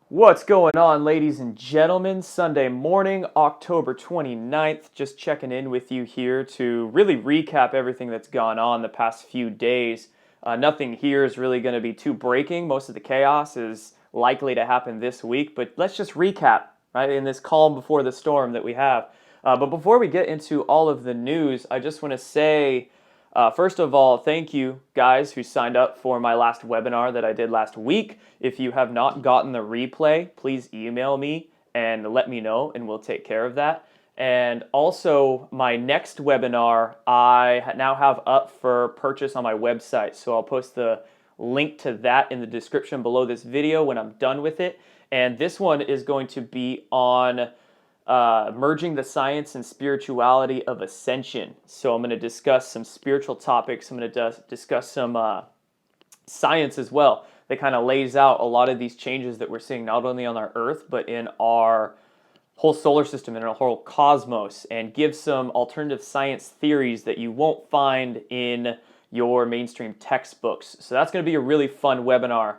What's going on, ladies and gentlemen? Sunday morning, October 29th. Just checking in with you here to really recap everything that's gone on the past few days. Nothing here is really going to be too breaking. Most of the chaos is likely to happen this week, but let's just recap, right, in this calm before the storm that we have. But before we get into all of the news, I just want to say, first of all, thank you guys who signed up for my last webinar that I did last week. If you have not gotten the replay, please email me and let me know, and we'll take care of that. And also, my next webinar I now have up for purchase on my website. So I'll post the link to that in the description below this video when I'm done with it. And this one is going to be on merging the science and spirituality of ascension. So I'm going to discuss some spiritual topics. I'm going to discuss some science as well that kind of lays out a lot of these changes that we're seeing not only on our Earth, but in our whole solar system and our whole cosmos, and give some alternative science theories that you won't find in your mainstream textbooks. So that's going to be a really fun webinar.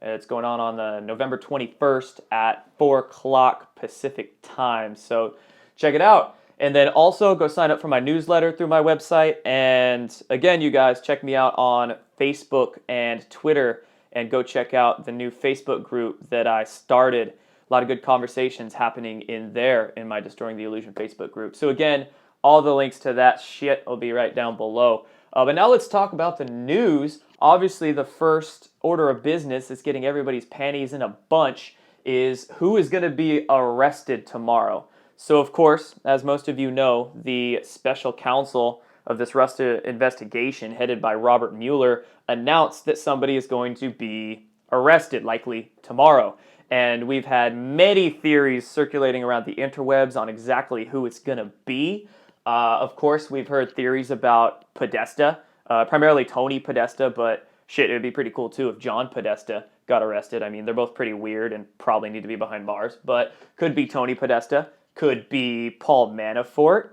It's going on the November 21st at 4 o'clock Pacific time. So check it out. And then also go sign up for my newsletter through my website. And again, you guys, check me out on Facebook and Twitter, and go check out the new Facebook group that I started. A lot of good conversations happening in there in my Destroying the Illusion Facebook group. So again, all the links to that shit will be right down below. But now let's talk about the news. Obviously, the first order of business that's getting everybody's panties in a bunch is who is going to be arrested tomorrow. So, of course, as most of you know, the special counsel of this Russia investigation, headed by Robert Mueller, announced that somebody is going to be arrested, likely tomorrow. And we've had many theories circulating around the interwebs on exactly who it's going to be. Of course, we've heard theories about Podesta, primarily Tony Podesta, but shit, it would be pretty cool too if John Podesta got arrested. I mean, they're both pretty weird and probably need to be behind bars, but could be Tony Podesta, could be Paul Manafort.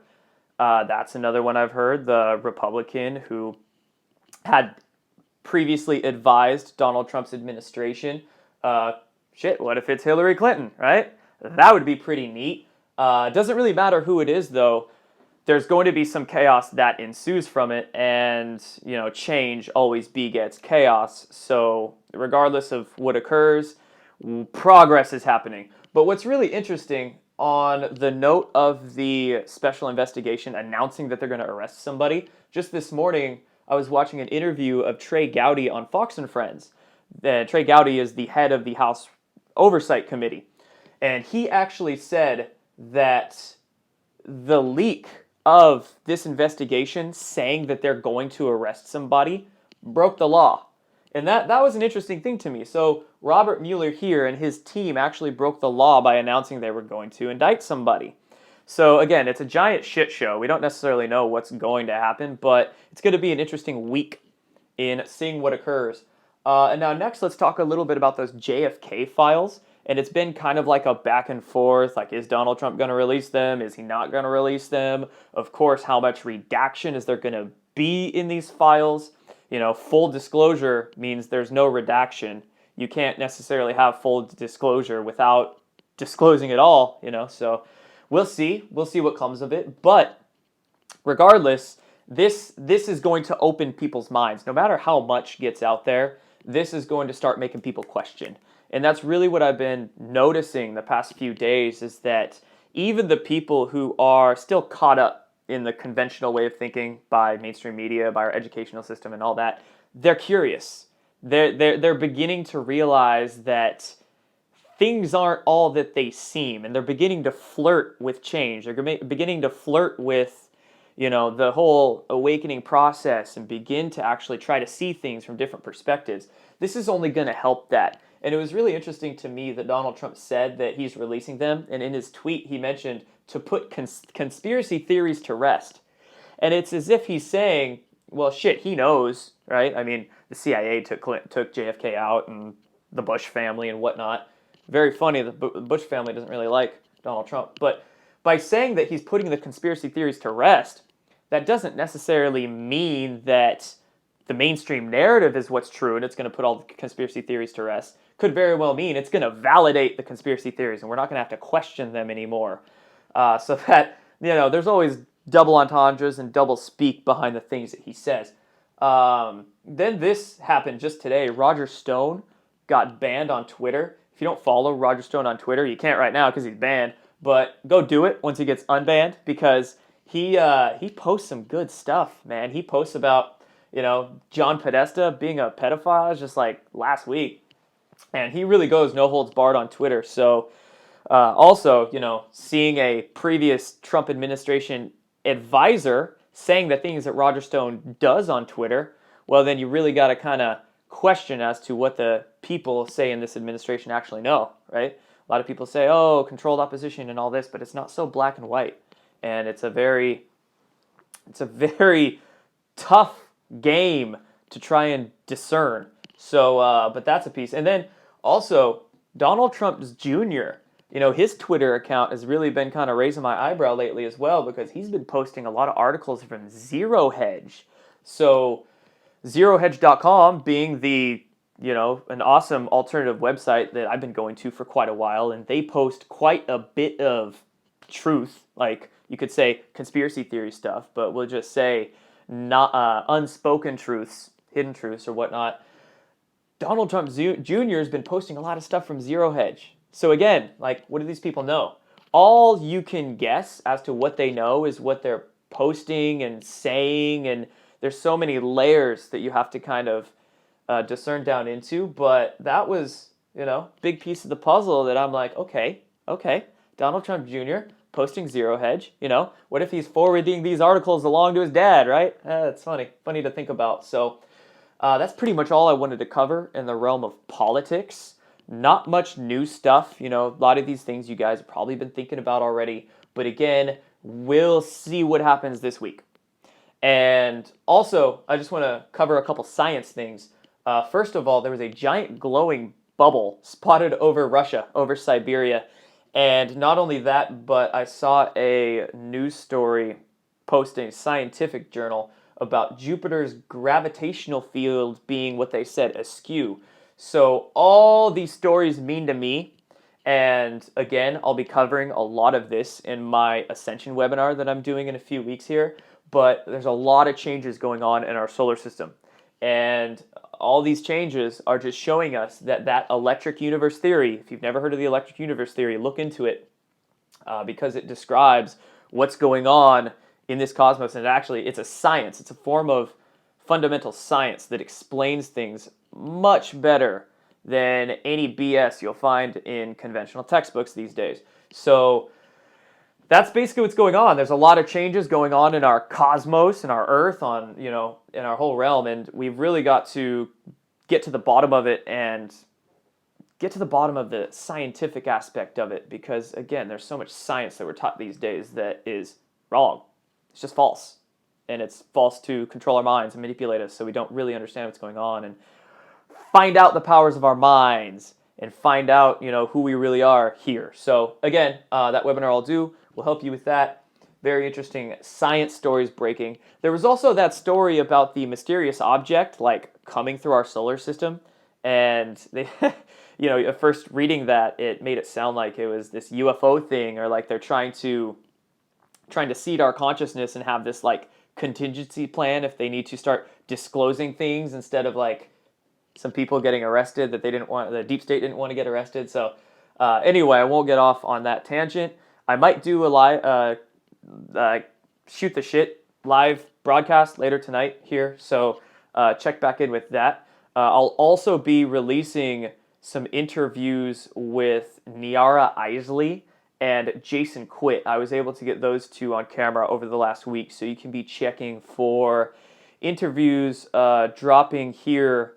That's another one I've heard, the Republican who had previously advised Donald Trump's administration. Shit, what if it's Hillary Clinton, right? That would be pretty neat. Doesn't really matter who it is, though. There's going to be some chaos that ensues from it, and, change always begets chaos. So regardless of what occurs, progress is happening. But what's really interesting, on the note of the special investigation announcing that they're going to arrest somebody, just this morning I was watching an interview of Trey Gowdy on Fox and Friends. Trey Gowdy is the head of the House Oversight Committee, and he actually said that the leak of this investigation saying that they're going to arrest somebody broke the law. And that was an interesting thing to me. So Robert Mueller here and his team actually broke the law by announcing they were going to indict somebody. So again, it's a giant shit show. We don't necessarily know what's going to happen, but it's going to be an interesting week in seeing what occurs. And now next, let's talk a little bit about those JFK files. And it's been kind of like a back and forth, like, is Donald Trump going to release them? Is he not going to release them? Of course, how much redaction is there going to be in these files? Full disclosure means there's no redaction. You can't necessarily have full disclosure without disclosing it all, so we'll see. We'll see what comes of it. But regardless, this is going to open people's minds. No matter how much gets out there, this is going to start making people question. And that's really what I've been noticing the past few days, is that even the people who are still caught up in the conventional way of thinking by mainstream media, by our educational system and all that, they're curious. They're beginning to realize that things aren't all that they seem, and they're beginning to flirt with change. They're beginning to flirt with, the whole awakening process, and begin to actually try to see things from different perspectives. This is only going to help that. And it was really interesting to me that Donald Trump said that he's releasing them, and in his tweet he mentioned to put conspiracy theories to rest. And it's as if he's saying, well, shit, he knows, right? I mean, the CIA took JFK out, and the Bush family and whatnot. Very funny, the Bush family doesn't really like Donald Trump. But by saying that he's putting the conspiracy theories to rest, that doesn't necessarily mean that the mainstream narrative is what's true and it's going to put all the conspiracy theories to rest, could very well mean it's going to validate the conspiracy theories and we're not going to have to question them anymore. So that, there's always double entendres and double speak behind the things that he says. Then this happened just today. Roger Stone got banned on Twitter. If you don't follow Roger Stone on Twitter, you can't right now because he's banned, but go do it once he gets unbanned because he posts some good stuff, man. He posts about, John Podesta being a pedophile just like last week. And he really goes no holds barred on Twitter. So also, seeing a previous Trump administration advisor saying the things that Roger Stone does on Twitter, well, then you really got to kind of question as to what the people say in this administration actually know, right? A lot of people say, oh, controlled opposition and all this, but it's not so black and white. And it's a very tough game to try and discern. So, but that's a piece. And then also, Donald Trump Jr., his Twitter account has really been kind of raising my eyebrow lately as well because he's been posting a lot of articles from Zero Hedge. So, ZeroHedge.com being the, an awesome alternative website that I've been going to for quite a while, and they post quite a bit of truth, like you could say conspiracy theory stuff, but we'll just say not unspoken truths, hidden truths or whatnot. Donald Trump Jr. has been posting a lot of stuff from Zero Hedge. So again, like, what do these people know? All you can guess as to what they know is what they're posting and saying, and there's so many layers that you have to kind of discern down into. But that was, big piece of the puzzle that I'm like, okay, Donald Trump Jr. posting Zero Hedge, what if he's forwarding these articles along to his dad, right? That's funny to think about. So that's pretty much all I wanted to cover in the realm of politics. Not much new stuff, a lot of these things you guys have probably been thinking about already. But again, we'll see what happens this week. And also, I just want to cover a couple science things. First of all, there was a giant glowing bubble spotted over Russia, over Siberia. And not only that, but I saw a news story posting a scientific journal about Jupiter's gravitational field being what they said askew. So all these stories mean to me, and again, I'll be covering a lot of this in my Ascension webinar that I'm doing in a few weeks here, but there's a lot of changes going on in our solar system. And all these changes are just showing us that electric universe theory, if you've never heard of the electric universe theory, look into it because it describes what's going on in this cosmos. And actually, it's a science. It's a form of fundamental science that explains things much better than any BS you'll find in conventional textbooks these days. So that's basically what's going on. There's a lot of changes going on in our cosmos and our Earth, in our whole realm, and we've really got to get to the bottom of it and get to the bottom of the scientific aspect of it because, again, there's so much science that we're taught these days that is wrong. It's just false. And it's false to control our minds and manipulate us so we don't really understand what's going on and find out the powers of our minds and find out, who we really are here. So again, that webinar I'll do will help you with that. Very interesting science stories breaking. There was also that story about the mysterious object, like, coming through our solar system. And they, at first reading that, it made it sound like it was this UFO thing or like they're trying to seed our consciousness and have this, like, contingency plan if they need to start disclosing things instead of, like, some people getting arrested that the deep state didn't want to get arrested. So anyway, I won't get off on that tangent. I might do a live, shoot the shit live broadcast later tonight here. So check back in with that. I'll also be releasing some interviews with Niara Isley and Jason Quitt. I was able to get those two on camera over the last week, so you can be checking for interviews dropping here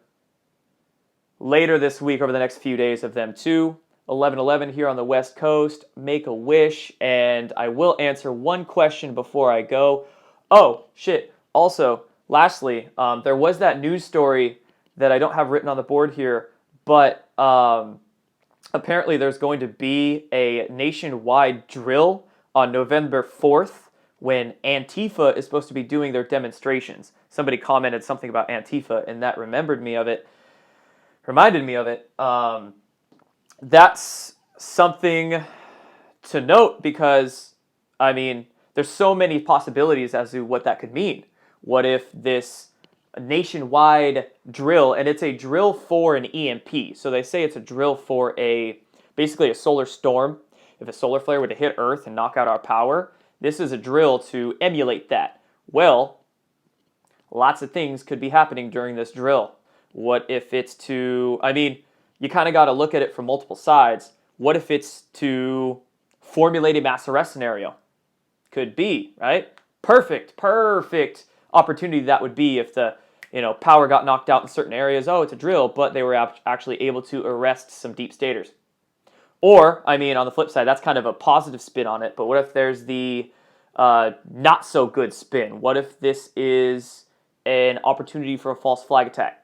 later this week over the next few days of them too. 11/11 here on the West Coast, Make-A-Wish, and I will answer one question before I go. Oh, shit. Also, lastly, there was that news story that I don't have written on the board here, but apparently there's going to be a nationwide drill on November 4th when Antifa is supposed to be doing their demonstrations. somebody commented something about Antifa, and that reminded me of it. That's something to note because, I mean, there's so many possibilities as to what that could mean. What if this nationwide drill, and it's a drill for an EMP. So they say it's a drill for basically a solar storm. If a solar flare were to hit Earth and knock out our power, this is a drill to emulate that. Well, lots of things could be happening during this drill. What if it's you kind of got to look at it from multiple sides. What if it's to formulate a mass arrest scenario? Could be, right? Perfect opportunity that would be if the power got knocked out in certain areas. Oh, it's a drill, but they were actually able to arrest some deep staters. Or, on the flip side, that's kind of a positive spin on it, but what if there's the not so good spin? What if this is an opportunity for a false flag attack?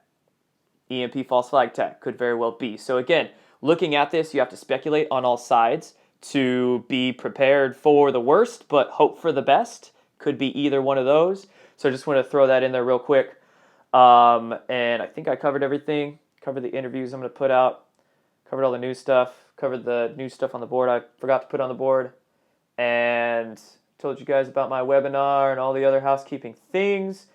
EMP false flag attack could very well be. So again, looking at this, you have to speculate on all sides to be prepared for the worst, but hope for the best. Could be either one of those. So I just want to throw that in there real quick. And I think I covered everything. Covered the interviews I'm going to put out. Covered all the new stuff. Covered the new stuff on the board I forgot to put on the board. And told you guys about my webinar and all the other housekeeping things.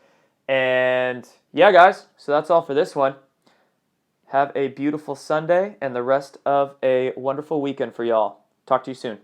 And yeah, guys, so that's all for this one. Have a beautiful Sunday and the rest of a wonderful weekend for y'all. Talk to you soon.